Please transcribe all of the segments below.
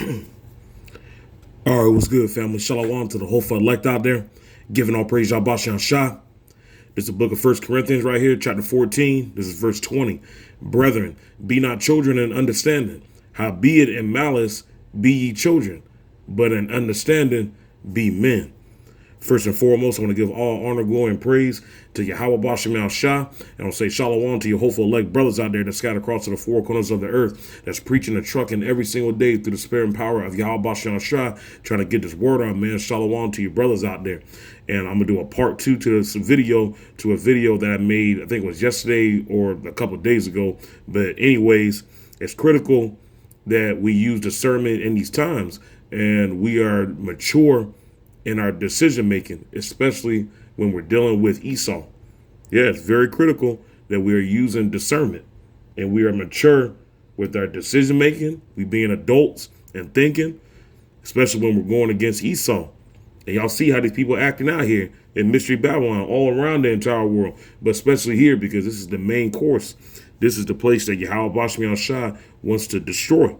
All right, what's good, family? Shalom to the whole elect out there. Giving all praise, Yahbashan Shah. This is the book of 1 Corinthians right here, chapter 14. This is verse 20. Brethren, be not children in understanding. Howbeit in malice be ye children, but in understanding be men. First and foremost, I want to give all honor, glory, and praise to Yahweh Bashem Shah. And I'll say shalom to your hopeful elect brothers out there that scattered across to the four corners of the earth, that's preaching and trucking every single day through the spirit and power of Yahweh Bashem Shah, trying to get this word out, man. Shalom to your brothers out there. And I'm going to do a part 2 to this video, a video that I made, I think it was yesterday or a couple of days ago. But anyways, it's critical that we use discernment in these times, and we are mature in our decision making, especially when we're dealing with Esau. Yeah, it's very critical that we are using discernment and we are mature with our decision making. We being adults and thinking, especially when we're going against Esau. And y'all see how these people acting out here in Mystery Babylon all around the entire world, but especially here because this is the main course. This is the place that Yahweh Bashem Shah wants to destroy.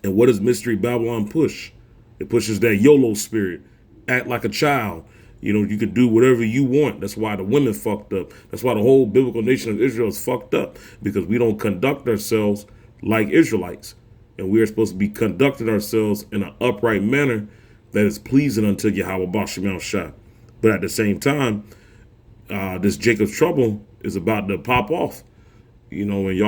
And what does Mystery Babylon push? It pushes that YOLO spirit. Act like a child. You know, you can do whatever you want. That's why the women fucked up. That's why the whole biblical nation of Israel is fucked up, because we don't conduct ourselves like Israelites. And we are supposed to be conducting ourselves in an upright manner that is pleasing unto Yahweh Bashem Shah. But at the same time, this Jacob's trouble is about to pop off. You know, and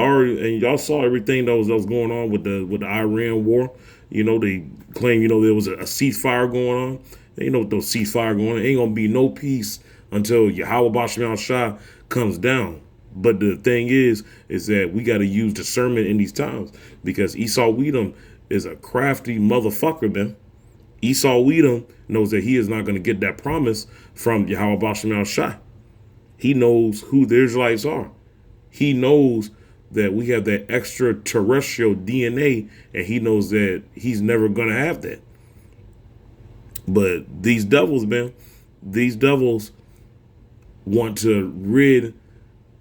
y'all saw everything that was going on with the Iran war. You know, they claim, you know, there was a ceasefire going on. You know, with those ceasefire going on, ain't gonna be no peace until Yahweh Bashem Shah comes down. But the thing is that we got to use discernment in these times, because Esau Edom is a crafty motherfucker, man. Esau Edom knows that he is not going to get that promise from Yahweh Bashem Shah. He knows who the Israelites are. He knows that we have that extraterrestrial DNA, and he knows that he's never going to have that. But these devils, man, these devils want to rid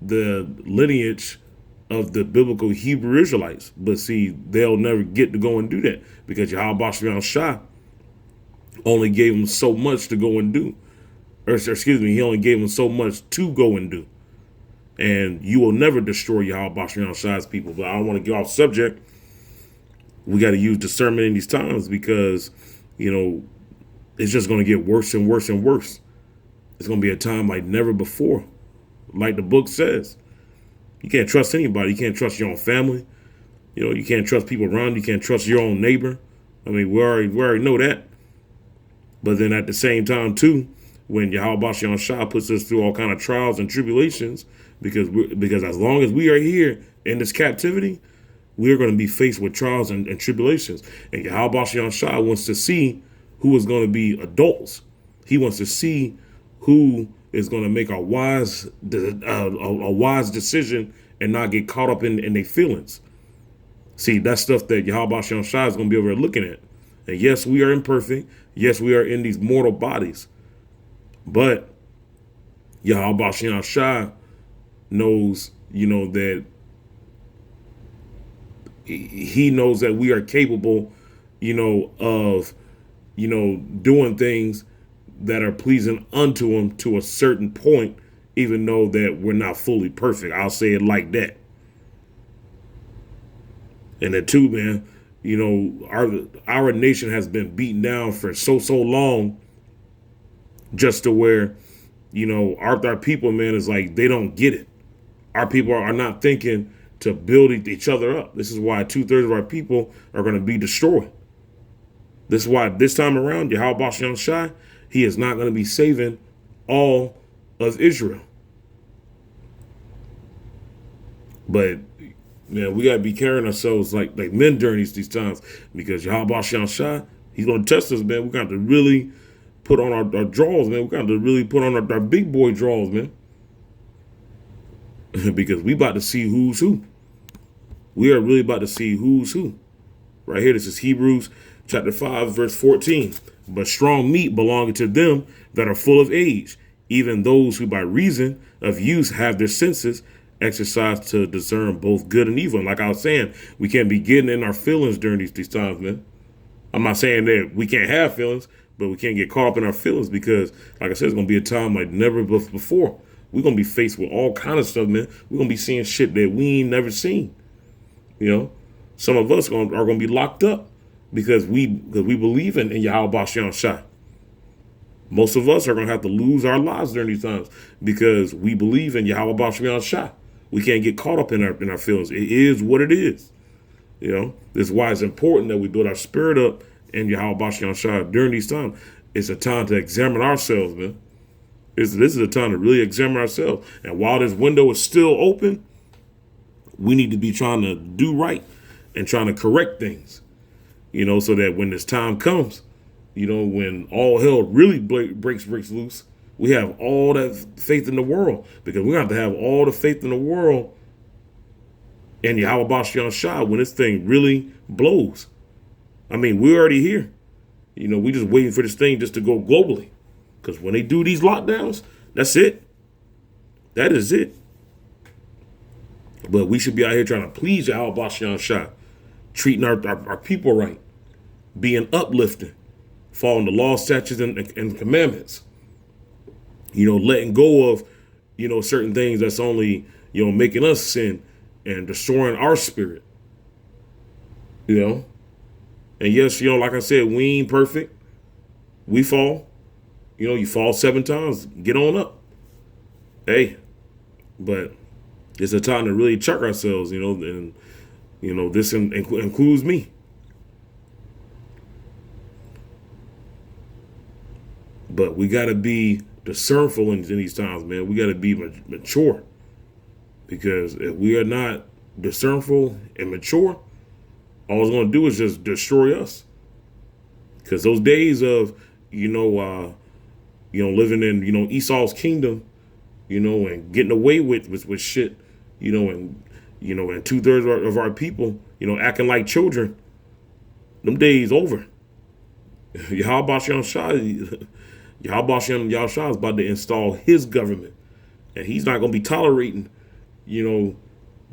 the lineage of the biblical Hebrew Israelites. But see, they'll never get to go and do that, because Yahweh Bashem Shah only gave them so much to go and do. Or excuse me, he only gave them so much to go and do. And you will never destroy Yahweh Bashem Shah's people. But I don't want to get off subject. We got to use discernment in these times, because, you know, it's just going to get worse and worse and worse. It's going to be a time like never before. Like the book says, you can't trust anybody. You can't trust your own family. You know, you can't trust people around you. You can't trust your own neighbor. I mean, we already know that. But then at the same time, too, when Yahweh Bashem Shah puts us through all kind of trials and tribulations, because as long as we are here in this captivity, we are going to be faced with trials and tribulations. And Yahweh Bashem Shah wants to see who is going to be adults. He wants to see who is going to make a wise decision and not get caught up in their feelings. See, that's stuff that Yahweh Bashem Shah is going to be over there looking at. And yes, we are imperfect. Yes, we are in these mortal bodies. But Yahweh Bashem Shah knows, you know, that he knows that we are capable, you know, of, you know, doing things that are pleasing unto him to a certain point, even though that we're not fully perfect. I'll say it like that. And then too, man, you know, our nation has been beaten down for so long, just to where, you know, our people, man, is like, they don't get it. Our people are not thinking to build each other up. This is why 2/3 of our people are going to be destroyed. This is why this time around, Yahweh Bashem Shah, he is not going to be saving all of Israel. But, man, we got to be carrying ourselves like men during these times, because Yahweh Bashem Shah, he's going to test us, man. We got to really put on our drawers, man. We got to really put on our big boy drawers, man. Because we about to see who's who. We are really about to see who's who. Right here, this is Hebrews chapter 5, verse 14. But strong meat belonging to them that are full of age, even those who by reason of use have their senses exercised to discern both good and evil. And like I was saying, we can't be getting in our feelings during these times, man. I'm not saying that we can't have feelings, but we can't get caught up in our feelings because, like I said, it's going to be a time like never before. We're going to be faced with all kind of stuff, man. We're going to be seeing shit that we ain't never seen. You know, some of us are going to be locked up because we believe in Yahweh Bashan Shah. Most of us are going to have to lose our lives during these times because we believe in Yahweh Bashan Shah. We can't get caught up in our feelings. It is what it is. You know, this is why it's important that we build our spirit up in Yahweh Bashan Shah during these times. It's a time to examine ourselves, man. This is a time to really examine ourselves. And while this window is still open, we need to be trying to do right and trying to correct things, you know, so that when this time comes, you know, when all hell really breaks loose, we have all that faith in the world, because we're going to have all the faith in the world in Yahweh Bashan Shah when this thing really blows. I mean, we're already here. You know, we just waiting for this thing just to go globally. Because when they do these lockdowns, that's it. That is it. But we should be out here trying to please Yahweh Bashan Shah, treating our people right, being uplifting, following the law, statutes, and commandments. You know, letting go of, you know, certain things that's only, you know, making us sin and destroying our spirit. You know? And yes, you know, like I said, we ain't perfect. We fall. You know, you fall 7 times, get on up. Hey, but it's a time to really check ourselves, you know, and, you know, this includes me. But we got to be discernful in these times, man. We got to be mature. Because if we are not discernful and mature, all it's going to do is just destroy us. Because those days of, living in, Esau's kingdom, and getting away with shit, and 2/3 of our people, acting like children, them days over. Yahweh Bashan Shah is about to install his government. And he's not going to be tolerating,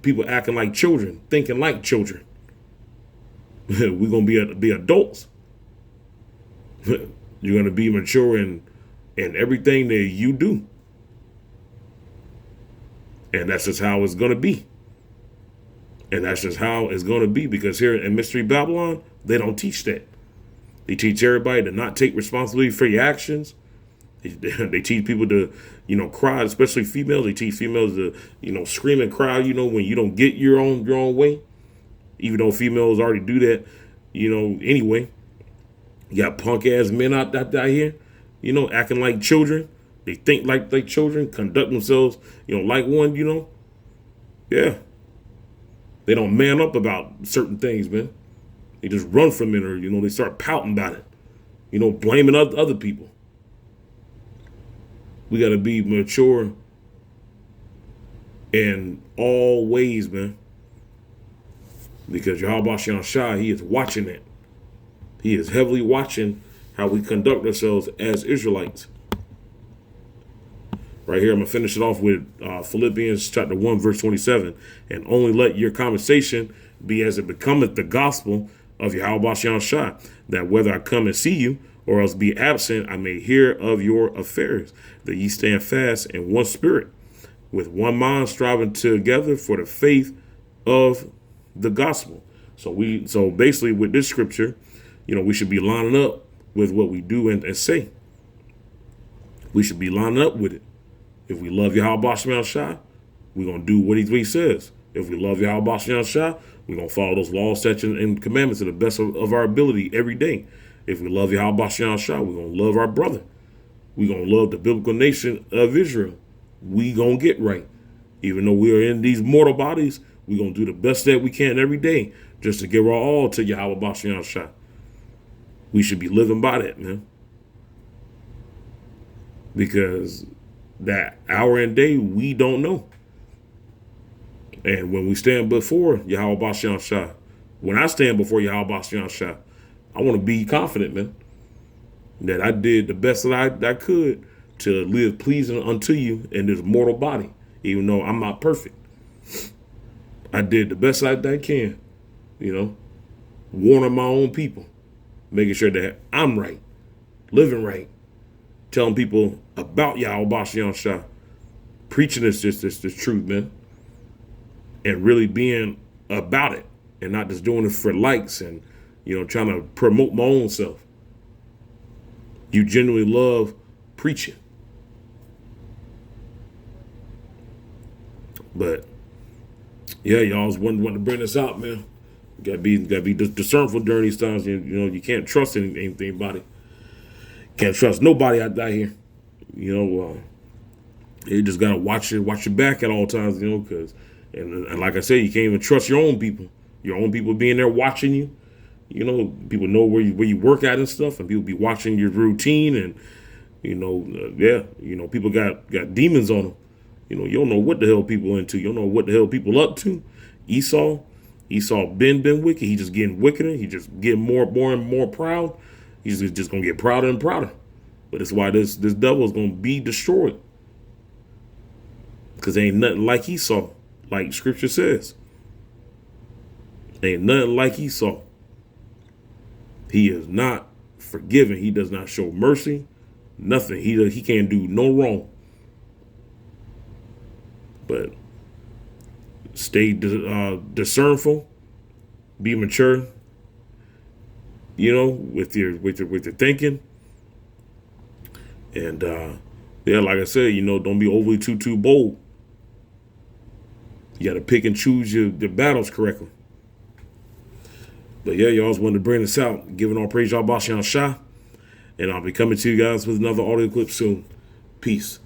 people acting like children, thinking like children. We're going to be adults. You're going to be mature in everything that you do. And that's just how it's going to be. And that's just how it's going to be, because here in Mystery Babylon, they don't teach that. They teach everybody to not take responsibility for your actions. They teach people to, cry, especially females. They teach females to, scream and cry, when you don't get your own way. Even though females already do that, anyway. You got punk ass men out here, acting like children. They think like children, conduct themselves, like one, Yeah. They don't man up about certain things, man. They just run from it, or, they start pouting about it, blaming other people. We got to be mature in all ways, man. Because Yahweh Bashan Shah, he is watching it. He is heavily watching how we conduct ourselves as Israelites. Right here, I'm going to finish it off with Philippians chapter 1, verse 27. And only let your conversation be as it becometh the gospel of Yahweh Bashan Shah, that whether I come and see you or else be absent, I may hear of your affairs, that ye stand fast in one spirit, with one mind, striving together for the faith of the gospel. So basically with this scripture, we should be lining up with what we do and say. We should be lining up with it. If we love Yahweh Bashan Shah, we're going to do what he says. If we love Yahweh Bashan Shah, we're going to follow those laws, statutes, and commandments to the best of our ability every day. If we love Yahweh Bashan Shah, we're going to love our brother. We're going to love the biblical nation of Israel. We going to get right. Even though we are in these mortal bodies, we're going to do the best that we can every day just to give our all to Yahweh Bashan Shah. We should be living by that, man. Because that hour and day, we don't know. And when we stand before Yahweh Bashan Shah, when I stand before Yahweh Bashan Shah, I want to be confident, man, that I did the best that I could to live pleasing unto you in this mortal body, even though I'm not perfect. I did the best I can, warning my own people, making sure that I'm right, living right, telling people about Yahweh Bashiyan Shah, preaching this truth, man, and really being about it, and not just doing it for likes and, you know, trying to promote my own self. You genuinely love preaching. But yeah, y'all was wanting to bring this out, man. Gotta be discernful during these times. You know, you can't trust anybody. Can't trust nobody out here. You know, you just gotta watch your back at all times. You know, because and like I said, you can't even trust your own people. Your own people being there watching you. You know, people know where you work at and stuff, and people be watching your routine, and you know, yeah, you know, people got demons on them. You know, you don't know what the hell people into. You don't know what the hell people up to. Esau been wicked. He just getting wickeder. He just getting more and more proud. He's just gonna get prouder and prouder. But that's why this devil is gonna be destroyed. Because ain't nothing like Esau, like Scripture says. Ain't nothing like Esau. He is not forgiving. He does not show mercy. Nothing. He can't do no wrong. But stay discernful, be mature, you know, with your thinking, and yeah, like I said, you know, don't be overly too bold. You got to pick and choose your battles correctly. But yeah, y'all just wanted to bring this out, giving all praise, y'all Bashiyan Shah, and I'll be coming to you guys with another audio clip soon. Peace.